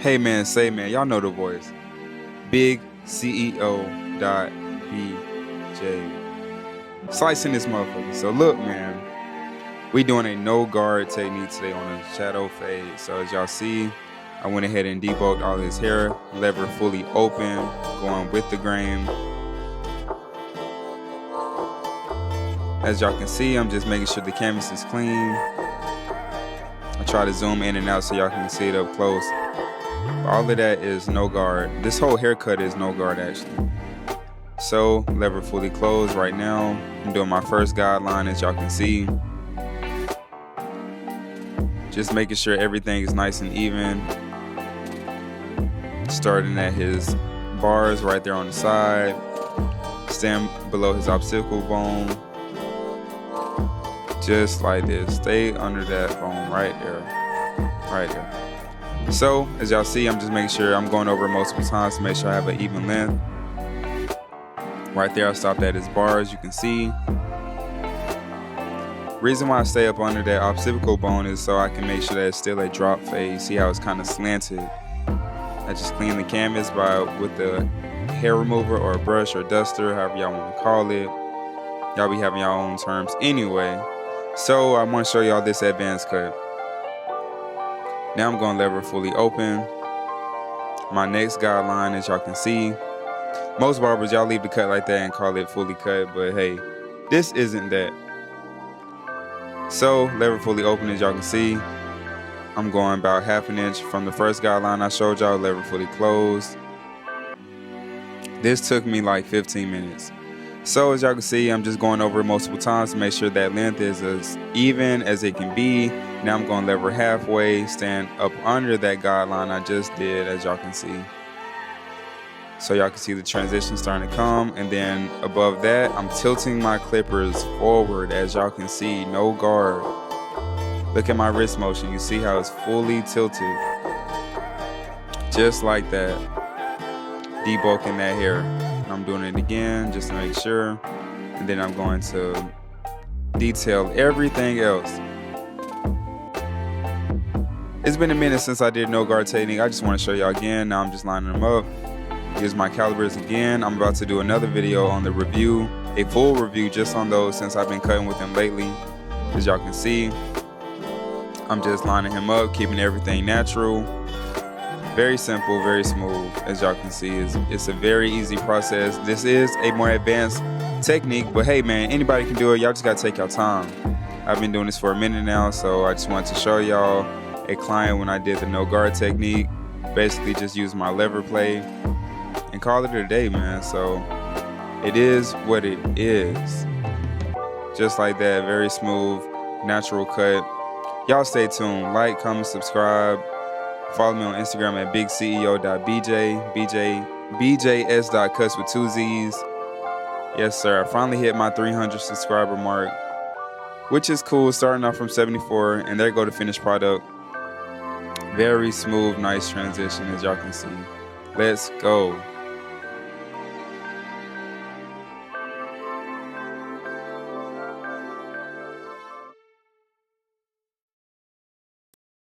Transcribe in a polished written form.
Hey man, say man, y'all know the voice. Big CEO.BJ. Slicing this motherfucker. So look, man, we doing a no guard technique today on a shadow fade. So as y'all see, I went ahead and debulked all his hair, lever fully open, going with the grain. As y'all can see, I'm just making sure the canvas is clean. I try to zoom in and out so y'all can see it up close. But all of that is no guard. This whole haircut is no guard actually. So lever fully closed right now. I'm doing my first guideline as y'all can see. Just making sure everything is nice and even. Starting at his bars right there on the side. Stand below his occipital bone. Just like this. Stay under that bone right there. Right there. So, as y'all see, I'm just making sure I'm going over it multiple times to make sure I have an even length. Right there, I stopped at his bars, you can see. Reason why I stay up under that occipital bone is so I can make sure that it's still a drop fade. See how it's kind of slanted. I just clean the canvas with the hair remover or a brush or duster, however y'all want to call it. Y'all be having y'all own terms anyway. So I want to show y'all this advanced cut. Now I'm going lever fully open. My next guideline, as y'all can see, most barbers, y'all leave the cut like that and call it fully cut, but hey, this isn't that. So lever fully open, as y'all can see, I'm going about 1/2 inch from the first guideline I showed y'all, lever fully closed. This took me like 15 minutes. So as y'all can see, I'm just going over it multiple times to make sure that length is as even as it can be. Now I'm going lever halfway, stand up under that guideline I just did, as y'all can see. So y'all can see the transition starting to come, and then above that, I'm tilting my clippers forward, as y'all can see, no guard. Look at my wrist motion, you see how it's fully tilted. Just like that, debulking that hair. I'm doing it again just to make sure, and then I'm going to detail everything else. It's been a minute since I did no guard technique. I just want to show y'all again. Now I'm just lining them up. Here's my calibers again. I'm about to do another video on the review, a full review just on those since I've been cutting with them lately. As y'all can see, I'm just lining him up, keeping everything natural. Very simple, very smooth. As y'all can see, it's a very easy process. This is a more advanced technique, but hey man, anybody can do it. Y'all just gotta take your time. I've been doing this for a minute now, so I just wanted to show y'all a client when I did the no guard technique. Basically just use my lever play and call it a day, man. So it is what it is. Just like that, very smooth, natural cut. Y'all stay tuned. Like, comment, subscribe. Follow me on Instagram at bigceo.bj, bjs.cuts with 2 Z's. Yes, sir. I finally hit my 300 subscriber mark, which is cool, starting off from 74, and there go the finished product. Very smooth, nice transition, as y'all can see. Let's go.